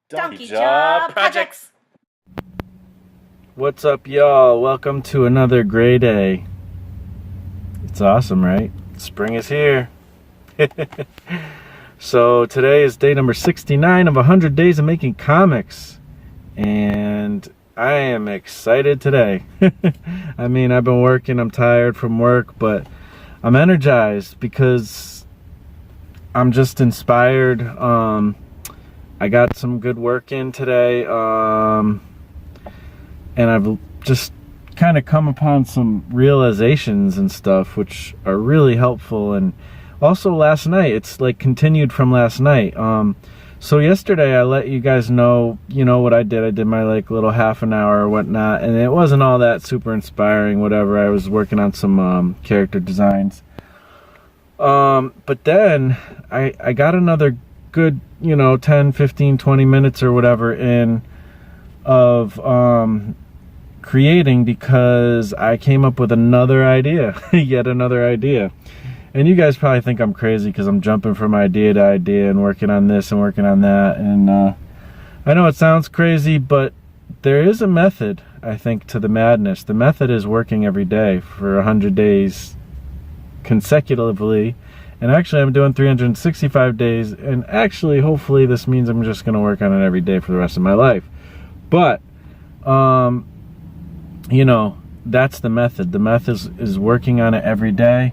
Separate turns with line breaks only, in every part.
Donkey Jaw Projects.
What's up, y'all? Welcome to another gray day. It's awesome, right? Spring is here. So today is day number 69 of 100 days of making comics. And I am excited today. I mean, I've been working, I'm tired from work, but I'm energized because I'm just inspired. I got some good work in today, and I've just kind of come upon some realizations and stuff which are really helpful. And also last night, it's like continued from last night. So yesterday I let you guys know, what I did. I did my like little half an hour or whatnot, and it wasn't all that super inspiring, whatever. I was working on some character designs. But then I got another good 10, 15, 20 minutes or whatever in of creating, because I came up with another idea. Yet another idea. And you guys probably think I'm crazy because I'm jumping from idea to idea and working on this and working on that, and I know it sounds crazy, but there is a method, I think, to the madness. The method is working every day for 100 days consecutively. And actually, I'm doing 365 days, and actually, hopefully, this means I'm just going to work on it every day for the rest of my life. But, that's the method. The method is working on it every day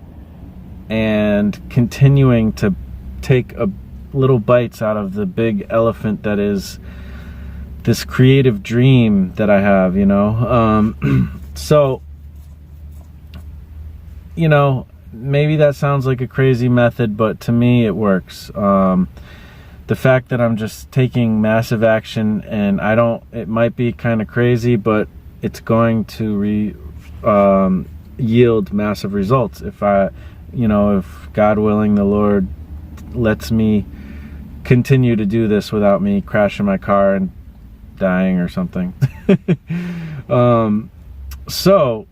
and continuing to take a little bites out of the big elephant that is this creative dream that I have, So, maybe that sounds like a crazy method, but to me it works. The fact that I'm just taking massive action, and it might be kind of crazy, but it's going to yield massive results if if God willing, the Lord lets me continue to do this without me crashing my car and dying or something. So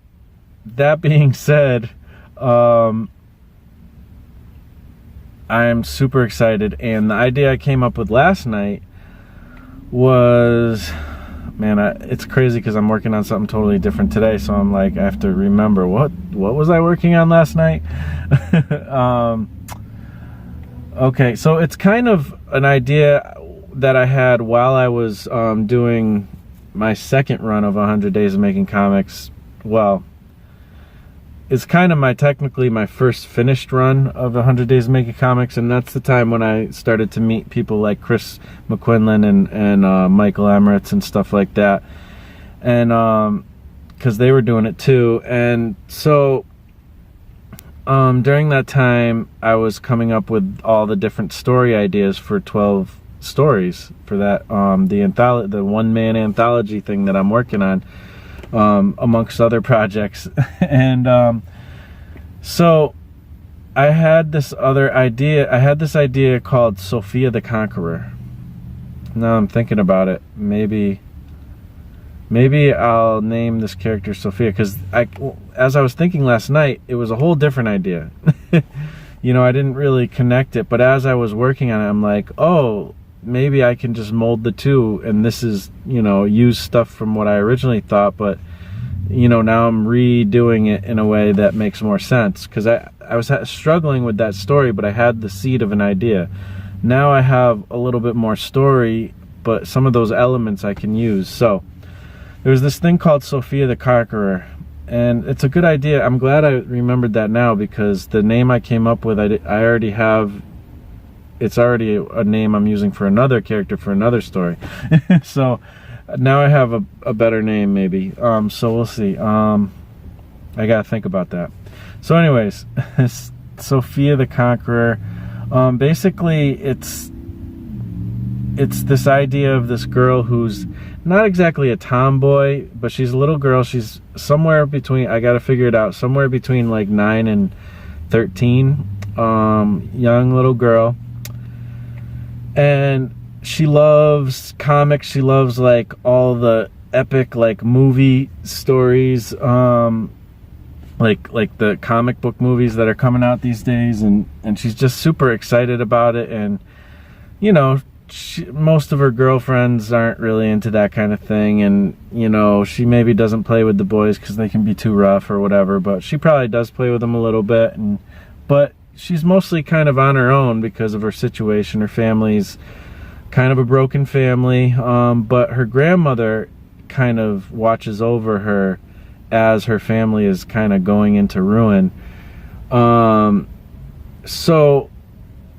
that being said, I am super excited, and the idea I came up with last night was, it's crazy because I'm working on something totally different today, so I'm like, I have to remember what was I working on last night. Okay, so it's kind of an idea that I had while I was doing my second run of 100 days of making comics. Well, it's kind of technically my first finished run of 100 Days of Making Comics, and that's the time when I started to meet people like Chris McQuinlan and Michael Emirates and stuff like that, and because they were doing it too. And so during that time, I was coming up with all the different story ideas for 12 stories for that the one-man anthology thing that I'm working on. Amongst other projects. And so I had this idea called Sophia the Conqueror. Now I'm thinking about it. Maybe I'll name this character Sophia, because as I was thinking last night, it was a whole different idea. I didn't really connect it, but as I was working on it, I'm like, oh, maybe I can just mold the two, and this is, use stuff from what I originally thought, but, now I'm redoing it in a way that makes more sense, because I was struggling with that story, but I had the seed of an idea. Now I have a little bit more story, but some of those elements I can use. So there's this thing called Sophia the Conqueror, and it's a good idea. I'm glad I remembered that now, because the name I came up with, I already have. It's already a name I'm using for another character for another story. So now I have a better name, maybe. So we'll see. I gotta think about that. So anyways, Sophia the Conqueror. Basically, it's this idea of this girl who's not exactly a tomboy, but she's a little girl. She's somewhere between, I gotta figure it out, somewhere between like 9 and 13. Young little girl. And she loves comics. She loves like all the epic like movie stories, like the comic book movies that are coming out these days, and she's just super excited about it. And most of her girlfriends aren't really into that kind of thing, and you know, she maybe doesn't play with the boys because they can be too rough or whatever, but she probably does play with them a little bit. But she's mostly kind of on her own because of her situation. Her family's kind of a broken family, but her grandmother kind of watches over her as her family is kind of going into ruin. So,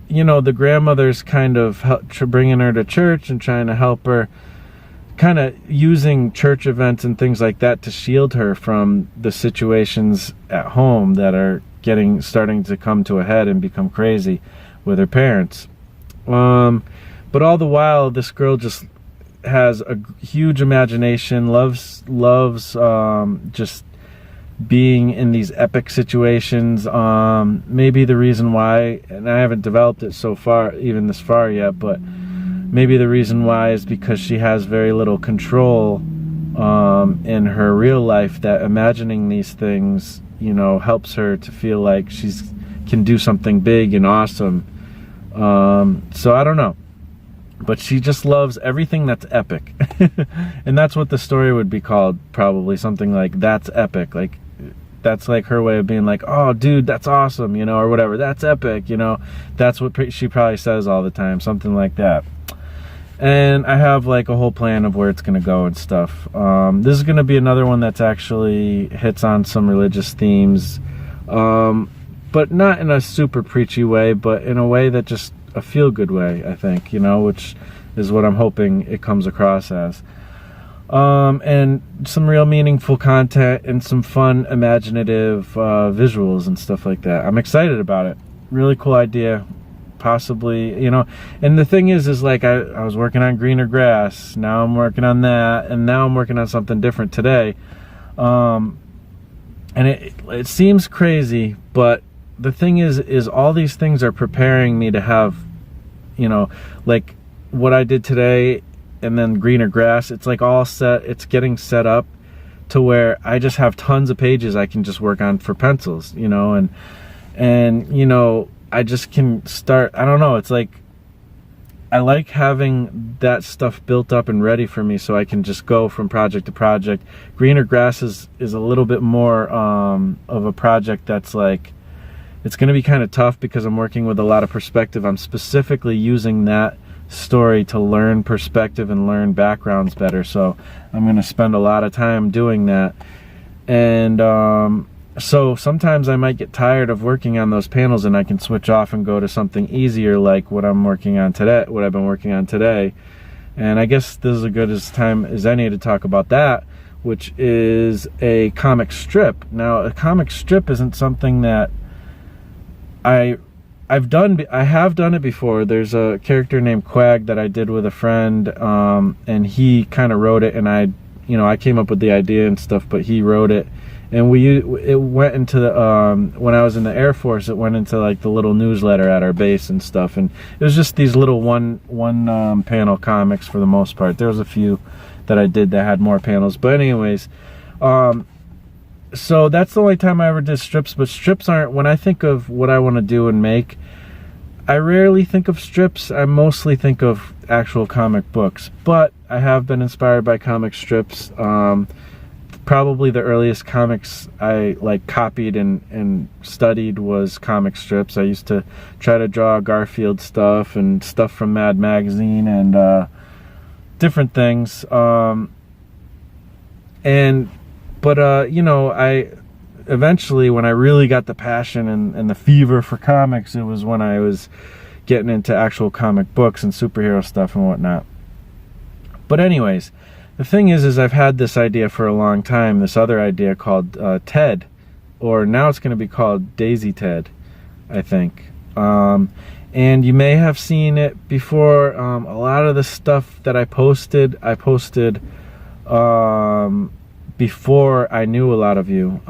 you know, the grandmother's kind of bringing her to church and trying to help her, kind of using church events and things like that to shield her from the situations at home that are starting to come to a head and become crazy with her parents. But all the while, this girl just has a huge imagination, loves just being in these epic situations. Maybe the reason why, and I haven't developed it so far, even this far yet, but maybe the reason why is because she has very little control in her real life, that imagining these things, you know, helps her to feel like can do something big and awesome. So I don't know. But she just loves everything that's epic. And that's what the story would be called, probably. Something like, That's Epic. Like, that's like her way of being like, oh, dude, that's awesome, you know, or whatever. That's epic, you know. That's what she probably says all the time. Something like that. And I have like a whole plan of where it's going to go and stuff. This is going to be another one that's actually hits on some religious themes. But not in a super preachy way, but in a way that just a feel-good way, I think, you know, which is what I'm hoping it comes across as. And some real meaningful content and some fun, imaginative visuals and stuff like that. I'm excited about it. Really cool idea. Possibly, you know, and the thing is like I was working on Greener Grass. Now I'm working on that, and now I'm working on something different today. And it seems crazy, but the thing is all these things are preparing me to have, you know, like what I did today and then Greener Grass, it's like all set, it's getting set up to where I just have tons of pages I can just work on for pencils, you know, and you know, I just can start, I don't know, it's like I like having that stuff built up and ready for me so I can just go from project to project. Greener Grass is a little bit more of a project that's like, it's going to be kind of tough because I'm working with a lot of perspective. I'm specifically using that story to learn perspective and learn backgrounds better. So I'm going to spend a lot of time doing that. And so sometimes I might get tired of working on those panels and I can switch off and go to something easier like what I'm working on today, what I've been working on today. And I guess this is as good as time as any to talk about that, which is a comic strip. Now, a comic strip isn't something that I have done it before. There's a character named Quag that I did with a friend, and he kind of wrote it, and I came up with the idea and stuff, but he wrote it, and it went into the when I was in the Air Force, it went into like the little newsletter at our base and stuff, and it was just these little one panel comics for the most part. There was a few that I did that had more panels, but anyways, so that's the only time I ever did strips. But strips aren't, when I think of what I want to do and make, I rarely think of strips. I mostly think of actual comic books, but I have been inspired by comic strips. Probably the earliest comics I like copied and studied was comic strips. I used to try to draw Garfield stuff and stuff from Mad Magazine and different things. But you know, I eventually, when I really got the passion and the fever for comics, it was when I was getting into actual comic books and superhero stuff and whatnot. But anyways, the thing is I've had this idea for a long time, this other idea called Ted, or now it's going to be called Daisy Ted, I think. And you may have seen it before. A lot of the stuff that I posted before I knew a lot of you,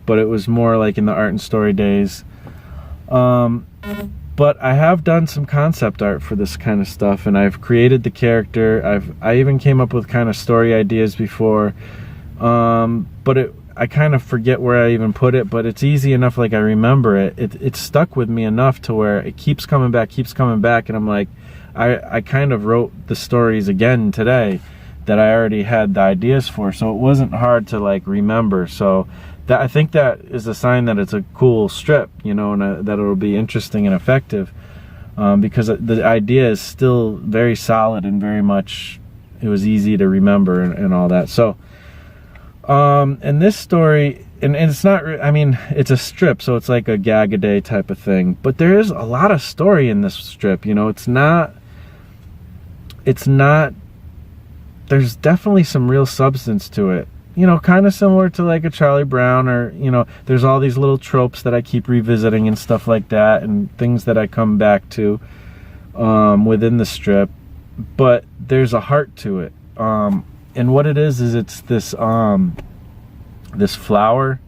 but it was more like in the art and story days. But I have done some concept art for this kind of stuff, and I've created the character. I even came up with kind of story ideas before, but I kind of forget where I even put it, but it's easy enough, like I remember it. It stuck with me enough to where it keeps coming back, and I'm like, I kind of wrote the stories again today that I already had the ideas for, so it wasn't hard to like remember. So that, I think that is a sign that it's a cool strip, you know, and that it'll be interesting and effective, because the idea is still very solid and very much, it was easy to remember and all that. So and this story, and it's not, I mean, it's a strip, so it's like a gag a day type of thing, but there is a lot of story in this strip, you know. It's not, there's definitely some real substance to it, you know, kind of similar to like a Charlie Brown, or, you know, there's all these little tropes that I keep revisiting and stuff like that, and things that I come back to within the strip, but there's a heart to it. And what it is it's this this flower.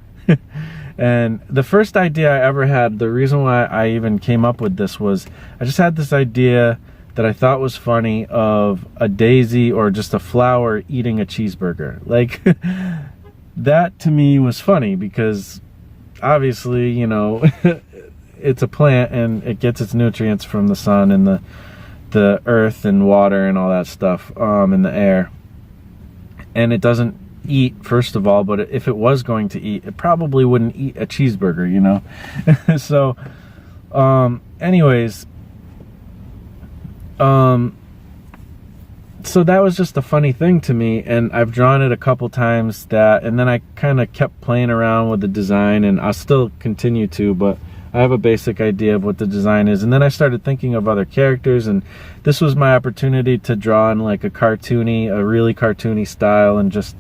And the first idea I ever had, the reason why I even came up with this was I just had this idea that I thought was funny of a daisy or just a flower eating a cheeseburger. Like that to me was funny because obviously, you know, it's a plant and it gets its nutrients from the sun and the earth and water and all that stuff in the air. And it doesn't eat, first of all, but if it was going to eat, it probably wouldn't eat a cheeseburger, you know. So anyways, so that was just a funny thing to me, and I've drawn it a couple times, that, and then I kind of kept playing around with the design, and I'll still continue to, but I have a basic idea of what the design is. And then I started thinking of other characters, and this was my opportunity to draw in like a really cartoony style, and just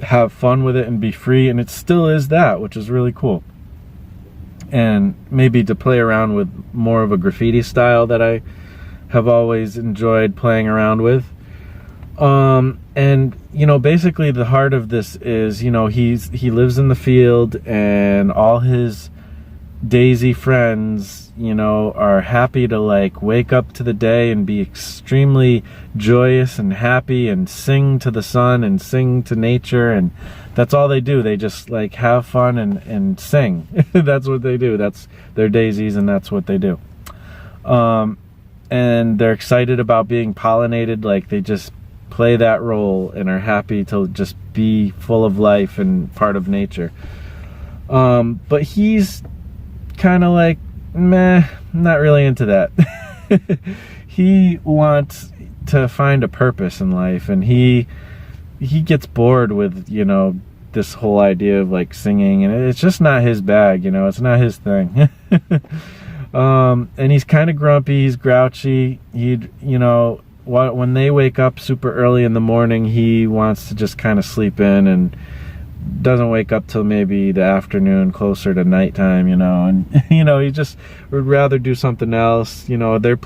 have fun with it and be free. And it still is that, which is really cool. And maybe to play around with more of a graffiti style that I have always enjoyed playing around with. And you know, basically the heart of this is, you know, he lives in the field, and all his daisy friends, you know, are happy to like wake up to the day and be extremely joyous and happy and sing to the sun and sing to nature, and that's all they do. They just like have fun and sing. That's what they do. That's their daisies, and that's what they do. And they're excited about being pollinated. Like they just play that role and are happy to just be full of life and part of nature. But he's kind of like, meh, not really into that. He wants to find a purpose in life, and he gets bored with, you know, this whole idea of like singing, and it's just not his bag, you know, it's not his thing. And he's kind of grumpy, he's grouchy. You know, when they wake up super early in the morning, he wants to just kind of sleep in, and doesn't wake up till maybe the afternoon, closer to nighttime, you know. And you know, he just would rather do something else. You know, they're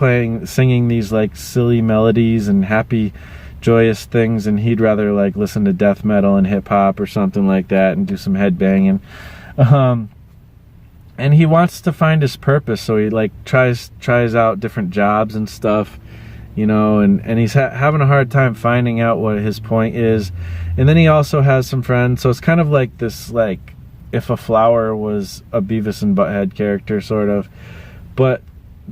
singing these like silly melodies and happy, joyous things, and he'd rather like listen to death metal and hip hop or something like that and do some headbanging. And he wants to find his purpose, so he like tries out different jobs and stuff, you know, and he's having a hard time finding out what his point is. And then he also has some friends, so it's kind of like this, like if a flower was a Beavis and Butthead character, sort of. But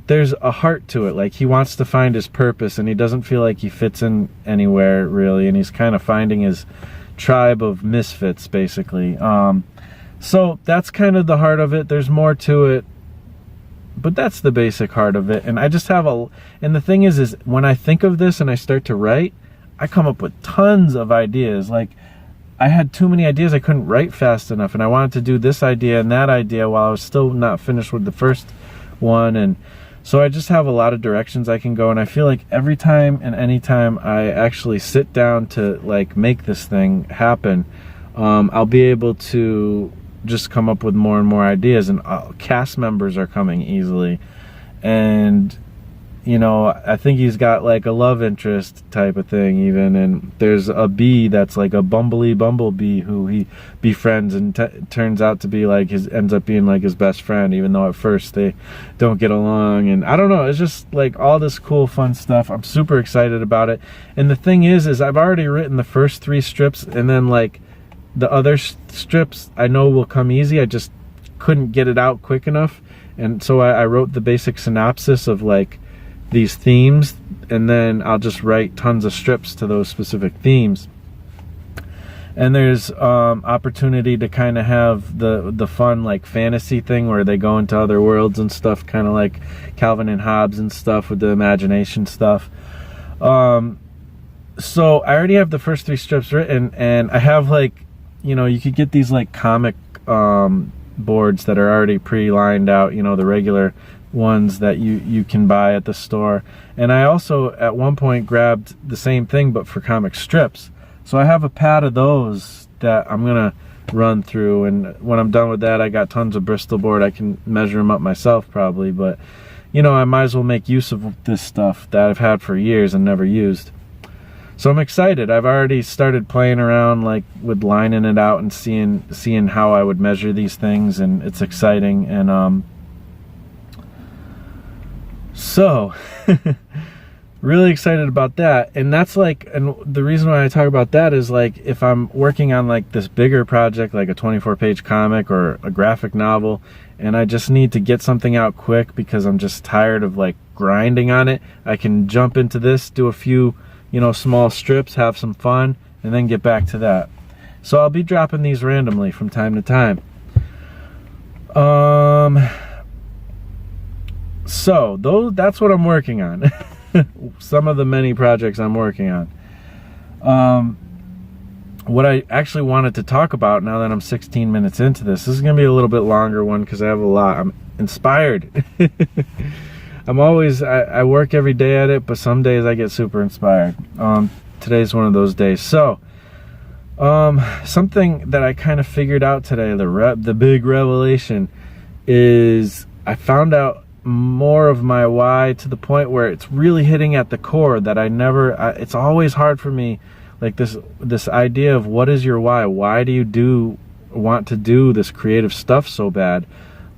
there's a heart to it. Like he wants to find his purpose, and he doesn't feel like he fits in anywhere really, and he's kind of finding his tribe of misfits, basically. So that's kind of the heart of it. There's more to it, but that's the basic heart of it. And I just have and the thing is when I think of this and I start to write, I come up with tons of ideas. Like I had too many ideas, I couldn't write fast enough, and I wanted to do this idea and that idea while I was still not finished with the first one. And so I just have a lot of directions I can go, and I feel like every time and anytime I actually sit down to like make this thing happen, I'll be able to just come up with more and more ideas, and cast members are coming easily. And you know, I think he's got like a love interest type of thing even, and there's a bee that's like a bumblebee who he befriends, and turns out to be like ends up being like his best friend, even though at first they don't get along. And I don't know, it's just like all this cool fun stuff. I'm super excited about it. And the thing is I've already written the first 3 strips, and then like the other strips I know will come easy. I just couldn't get it out quick enough, and so I wrote the basic synopsis of like these themes, and then I'll just write tons of strips to those specific themes. And there's opportunity to kind of have the fun like fantasy thing where they go into other worlds and stuff, kind of like Calvin and Hobbes and stuff with the imagination stuff. So I already have the first 3 strips written, and I have like, you know, you could get these like comic boards that are already pre-lined out, you know, the regular ones that you can buy at the store. And I also at one point grabbed the same thing but for comic strips. So I have a pad of those that I'm gonna run through, and when I'm done with that, I got tons of Bristol board. I can measure them up myself probably, but you know, I might as well make use of this stuff that I've had for years and never used. So I'm excited. I've already started playing around like with lining it out and seeing how I would measure these things, and it's exciting. And so really excited about that. And that's like, and the reason why I talk about that is like, if I'm working on like this bigger project, like a 24-page comic or a graphic novel, and I just need to get something out quick because I'm just tired of like grinding on it, I can jump into this, do a few, you know, small strips, have some fun, and then get back to that. So I'll be dropping these randomly from time to time. So that's what I'm working on. Some of the many projects I'm working on. What I actually wanted to talk about, now that I'm 16 minutes into this is going to be a little bit longer one because I have a lot. I'm inspired. I work every day at it, but some days I get super inspired. Today's one of those days. So something that I kind of figured out today, the big revelation, is I found out more of my why, to the point where it's really hitting at the core that it's always hard for me, like this idea of what is your why do you want to do this creative stuff so bad,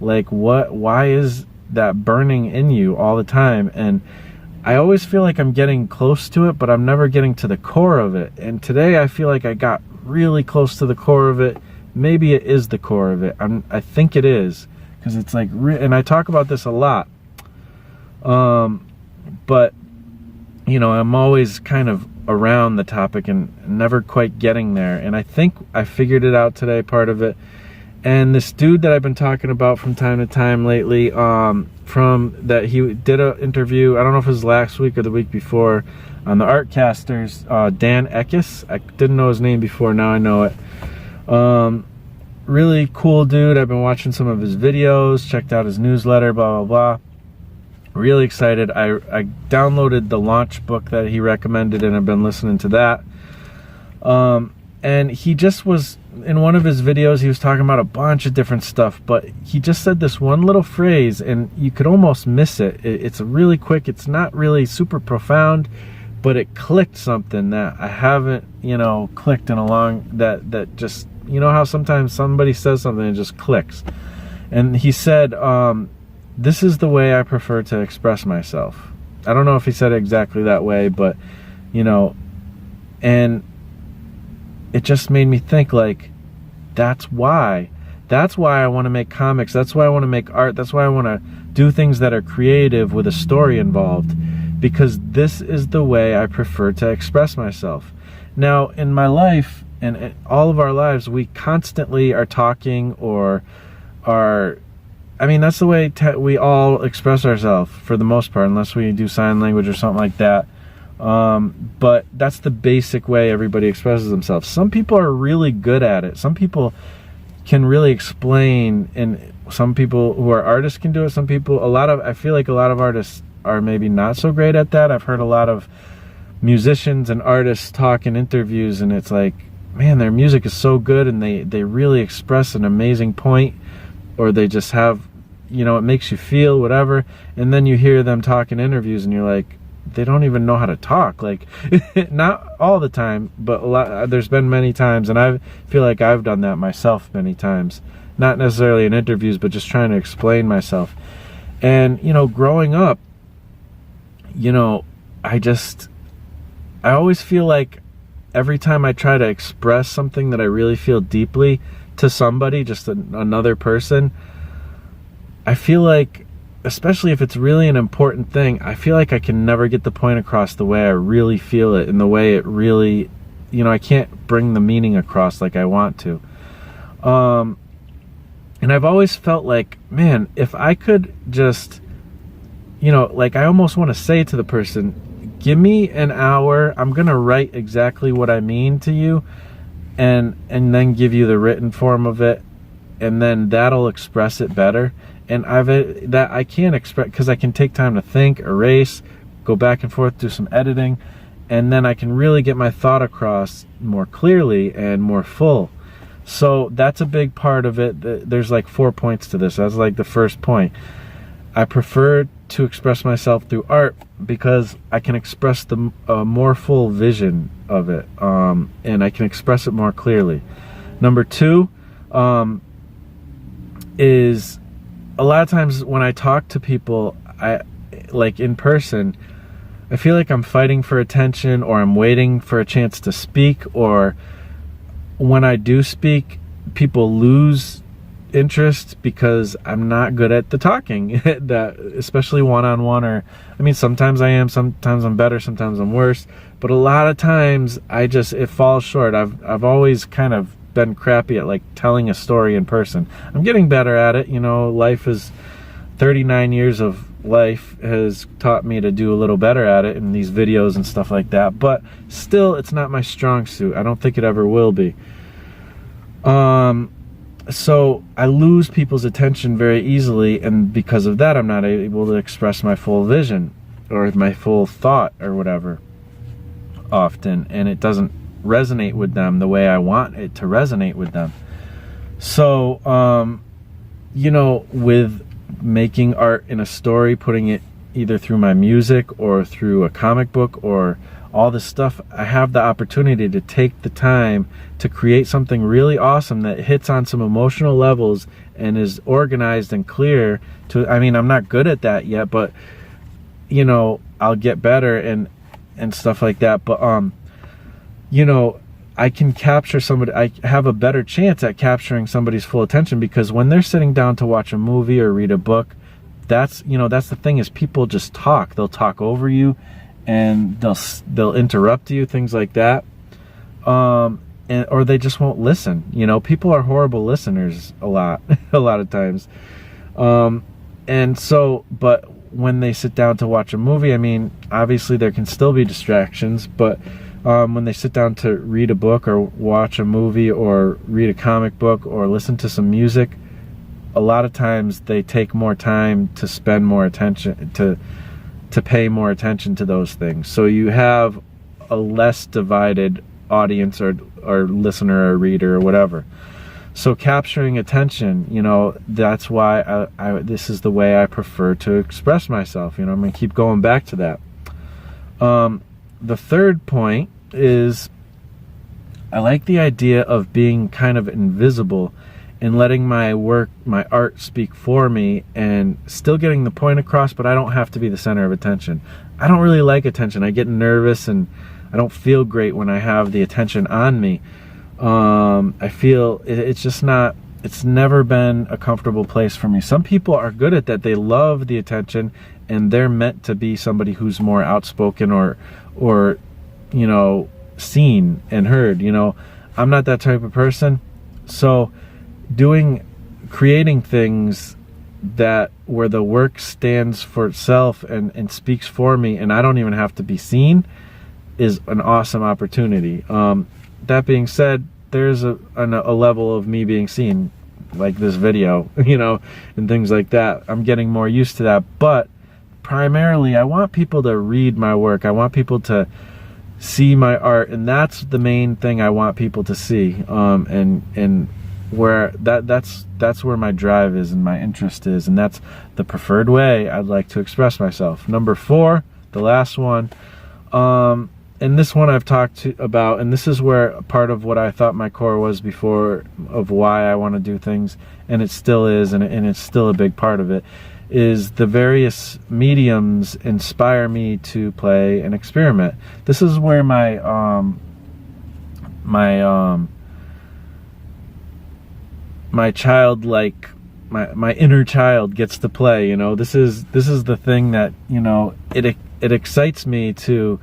like why is that burning in you all the time? And I always feel like I'm getting close to it, but I'm never getting to the core of it. And today I feel like I got really close to the core of it. Maybe it is the core of it. I think it is, because it's like, and I talk about this a lot, but you know, I'm always kind of around the topic and never quite getting there. And I think I figured it out today, part of it. And this dude that I've been talking about from time to time lately, he did an interview, I don't know if it was last week or the week before, on the Artcasters, Dan Eckes. I didn't know his name before, now I know it. Really cool dude. I've been watching some of his videos, checked out his newsletter, blah, blah, blah. Really excited. I downloaded the launch book that he recommended, and I've been listening to that. And he just was, in one of his videos, he was talking about a bunch of different stuff, but he just said this one little phrase, and you could almost miss it. It's really quick. It's not really super profound, but it clicked something that I haven't, you know, clicked in a long, that just, you know how sometimes somebody says something and it just clicks. And he said, this is the way I prefer to express myself. I don't know if he said it exactly that way, but, you know, and it just made me think, like, that's why I want to make comics. That's why I want to make art. That's why I want to do things that are creative with a story involved, because this is the way I prefer to express myself. Now, in my life, and all of our lives, we constantly are talking, or are, I mean, that's the way we all express ourselves for the most part, unless we do sign language or something like that. But that's the basic way everybody expresses themselves. Some people are really good at it. Some people can really explain, and some people who are artists can do it. Some people, I feel like a lot of artists are maybe not so great at that. I've heard a lot of musicians and artists talk in interviews, and it's like, man, their music is so good, and they really express an amazing point, or they just have, you know, it makes you feel whatever. And then you hear them talk in interviews, and you're like, they don't even know how to talk. Like, not all the time, but a lot. There's been many times, and I feel like I've done that myself many times, not necessarily in interviews, but just trying to explain myself. And, you know, growing up, you know, I always feel like every time I try to express something that I really feel deeply to somebody, just another person, I feel like especially if it's really an important thing, I feel like I can never get the point across the way I really feel it, and the way it really, I can't bring the meaning across like I want to. And I've always felt like, man, if I could just, like I almost want to say to the person, give me an hour, I'm going to write exactly what I mean to you, and then give you the written form of it, and then that'll express it better. And I can't express, because I can take time to think, erase, go back and forth, do some editing, and then I can really get my thought across more clearly and more full. So that's a big part of it. There's like 4 points to this. That's like the first point. I prefer to express myself through art because I can express the more full vision of it, and I can express it more clearly. Number 2 is a lot of times when I talk to people, like in person, I feel like I'm fighting for attention, or I'm waiting for a chance to speak, or when I do speak, people lose interest because I'm not good at the talking, that especially one-on-one, or sometimes I am, sometimes I'm better, sometimes I'm worse, but a lot of times it falls short. I've always kind of been crappy at like telling a story in person. I'm getting better at it. 39 years of life has taught me to do a little better at it in these videos and stuff like that, but still it's not my strong suit. I don't think it ever will be. So I lose people's attention very easily, and because of that I'm not able to express my full vision or my full thought or whatever often, and it doesn't resonate with them the way I want it to resonate with them. So with making art in a story, putting it either through my music or through a comic book or all this stuff, I have the opportunity to take the time to create something really awesome that hits on some emotional levels and is organized and clear to, I'm not good at that yet, but I'll get better and stuff like that. But I can capture somebody. I have a better chance at capturing somebody's full attention, because when they're sitting down to watch a movie or read a book, that's the thing, is people just talk. They'll talk over you, and they'll interrupt you, things like that, or they just won't listen. People are horrible listeners a lot of times, and so, but when they sit down to watch a movie, obviously there can still be distractions, but when they sit down to read a book or watch a movie or read a comic book or listen to some music, a lot of times they take more time to spend more attention, to pay more attention to those things. So you have a less divided audience or listener or reader or whatever. So capturing attention, that's why this is the way I prefer to express myself. I'm going to keep going back to that. The third point is I like the idea of being kind of invisible and letting my art speak for me, and still getting the point across, but I don't have to be the center of attention. I don't really like attention. I get nervous and I don't feel great when I have the attention on me. I feel it's never been a comfortable place for me. Some people are good at that. They love the attention, and they're meant to be somebody who's more outspoken or seen and heard. I'm not that type of person. So creating things where the work stands for itself and speaks for me, and I don't even have to be seen, is an awesome opportunity. That being said, there's a level of me being seen, like this video, and things like that. I'm getting more used to that, but primarily I want people to read my work. I want people to see my art, and that's the main thing I want people to see. And where that's where my drive is and my interest is, and that's the preferred way I'd like to express myself. Number 4, the last one, and this one I've talked about, and this is where part of what I thought my core was before, of why I want to do things, and it still is, and it's still a big part of it, is the various mediums inspire me to play and experiment. This is where my childlike my inner child gets to play. You know, this is the thing that, you know, it excites me to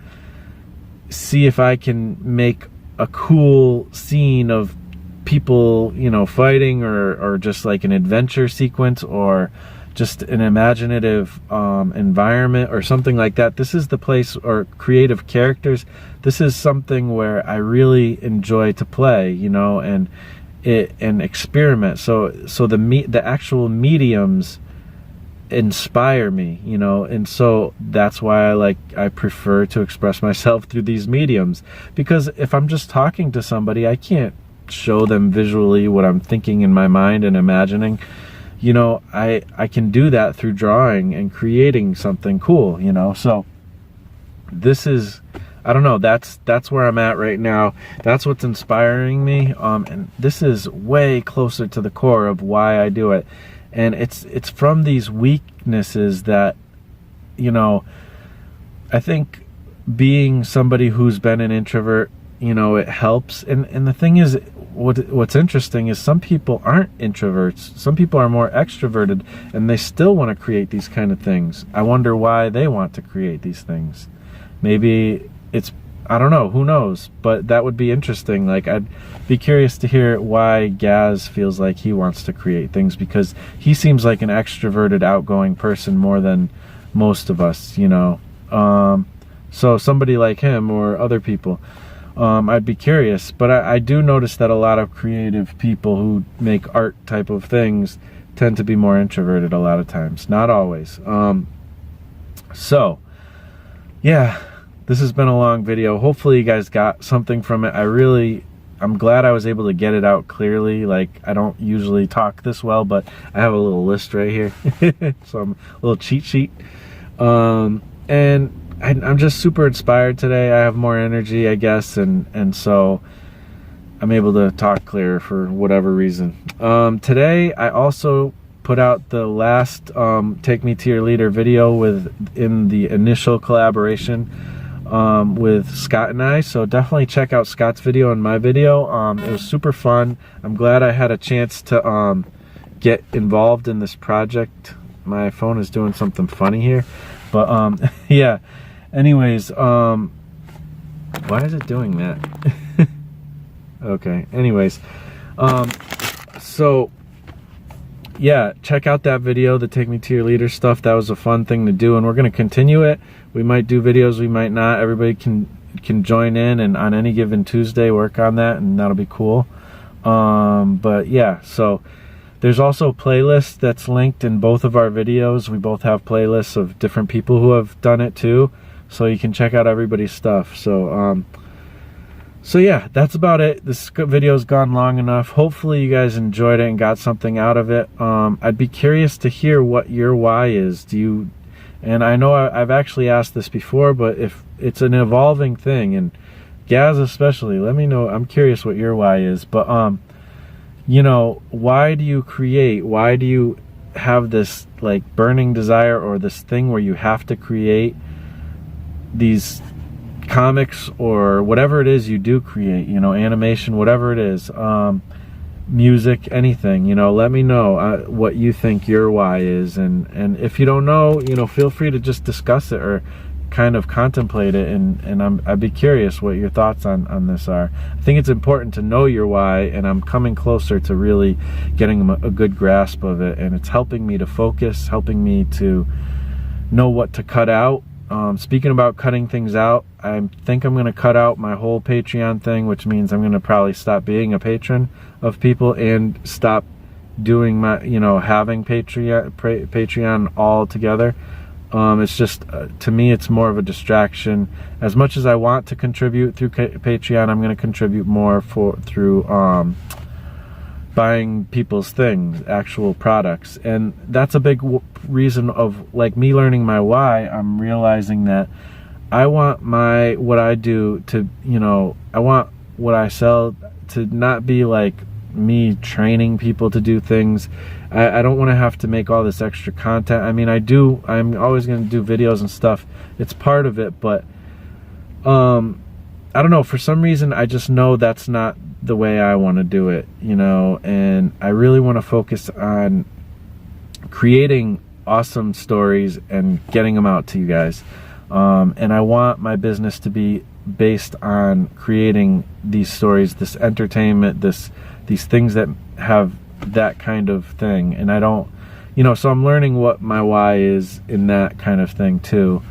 see if I can make a cool scene of people, you know, fighting, or just like an adventure sequence, or just an imaginative environment or something like that. This is the place, or creative characters. This is something where I really enjoy to play, you know, and experiment. So the actual mediums inspire me, you know, and so that's why I prefer to express myself through these mediums, because if I'm just talking to somebody, I can't show them visually what I'm thinking in my mind and imagining. You know, I can do that through drawing and creating something cool, you know. So this is, I don't know, that's where I'm at right now. That's what's inspiring me, and this is way closer to the core of why I do it. And it's from these weaknesses that, you know, I think being somebody who's been an introvert, you know, it helps. And the thing is, what's interesting is some people aren't introverts. Some people are more extroverted, and they still want to create these kind of things. I wonder why they want to create these things. Maybe it's, I don't know, who knows, but that would be interesting. Like, I'd be curious to hear why Gaz feels like he wants to create things, because he seems like an extroverted, outgoing person more than most of us, you know. So somebody like him or other people, I'd be curious. But I do notice that a lot of creative people who make art type of things tend to be more introverted a lot of times. Not always. So, yeah. This has been a long video. Hopefully you guys got something from it. I'm glad I was able to get it out clearly. Like, I don't usually talk this well, but I have a little list right here. So I'm a little cheat sheet. And I'm just super inspired today. I have more energy, I guess, and so I'm able to talk clearer for whatever reason. Today I also put out the last Take Me to Your Leader video in the initial collaboration with Scott and I. So definitely check out Scott's video and my video. It was super fun. I'm glad I had a chance to get involved in this project. My phone is doing something funny here, but yeah. Anyways, why is it doing that? Okay. Anyways, so yeah, check out that video, the Take Me to Your Leader stuff. That was a fun thing to do, and we're going to continue it. We might do videos, we might not. Everybody can join in, and on any given Tuesday work on that, and that'll be cool. But yeah, so there's also a playlist that's linked in both of our videos. We both have playlists of different people who have done it too, so you can check out everybody's stuff. So yeah, that's about it. This video's gone long enough. Hopefully you guys enjoyed it and got something out of it. I'd be curious to hear what your why is. And I know I've actually asked this before, but if it's an evolving thing, and Gaz especially, let me know. I'm curious what your why is. But you know, why do you create? Why do you have this like burning desire, or this thing where you have to create these comics or whatever it is you do create, you know, animation, whatever it is, music, anything, you know, let me know what you think your why is. And if you don't know, you know, feel free to just discuss it or kind of contemplate it, and I'd be curious what your thoughts on this are. I think it's important to know your why, and I'm coming closer to really getting a good grasp of it, and it's helping me to focus, helping me to know what to cut out. Speaking about cutting things out, I think I'm going to cut out my whole Patreon thing, which means I'm going to probably stop being a patron of people and stop doing my, you know, having Patreon all together. It's just, to me, it's more of a distraction. As much as I want to contribute through Patreon, I'm going to contribute more through buying people's things, actual products. And that's a big reason of like me learning my why. I'm realizing that I want what I do to, you know, I want what I sell to not be like me training people to do things. I don't want to have to make all this extra content. I mean, I'm always going to do videos and stuff. It's part of it, but I don't know, for some reason I just know that's not the way I want to do it, you know, and I really want to focus on creating awesome stories and getting them out to you guys. And I want my business to be based on creating these stories, this entertainment, these things that have that kind of thing. And I don't, so I'm learning what my why is in that kind of thing too.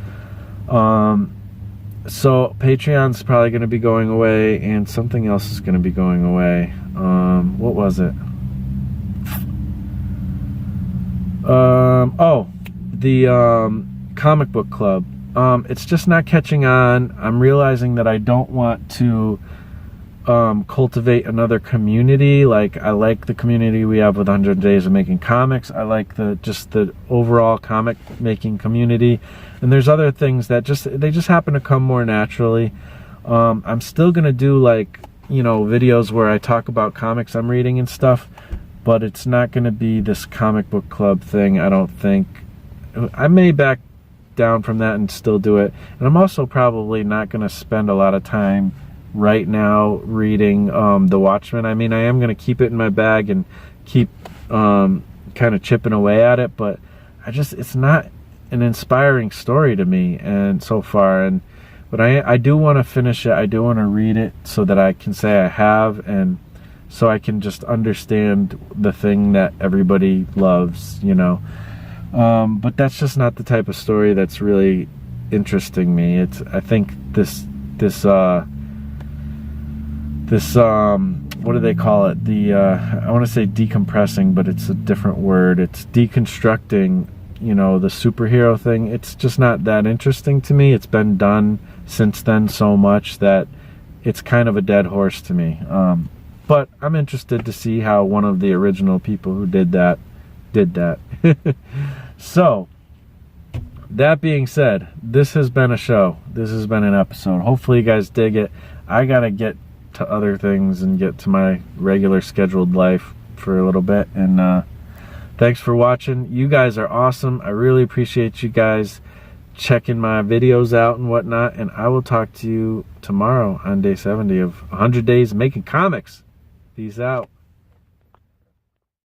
So Patreon's probably going to be going away, and something else is going to be going away. What was it? The comic book club. It's just not catching on. I'm realizing that I don't want to cultivate another community. Like, I like the community we have with 100 Days of Making Comics. I like the overall comic making community. And there's other things that they just happen to come more naturally. I'm still gonna do, like, videos where I talk about comics I'm reading and stuff, but it's not gonna be this comic book club thing, I don't think. I may back down from that and still do it. And I'm also probably not gonna spend a lot of time right now reading The Watchmen. I mean, I am going to keep it in my bag and keep kind of chipping away at it, but it's not an inspiring story to me and so far. But I do want to finish it. I do want to read it so that I can say I have, and so I can just understand the thing that everybody loves, but that's just not the type of story that's really interesting me. I think this what do they call it? I want to say decompressing, but it's a different word. It's deconstructing, the superhero thing. It's just not that interesting to me. It's been done since then so much that it's kind of a dead horse to me. But I'm interested to see how one of the original people who did that. So, that being said, this has been a show. This has been an episode. Hopefully you guys dig it. I gotta get to other things and get to my regular scheduled life for a little bit. And thanks for watching. You guys are awesome. I really appreciate you guys checking my videos out and whatnot. And I will talk to you tomorrow on day 70 of 100 Days Making Comics. Peace out.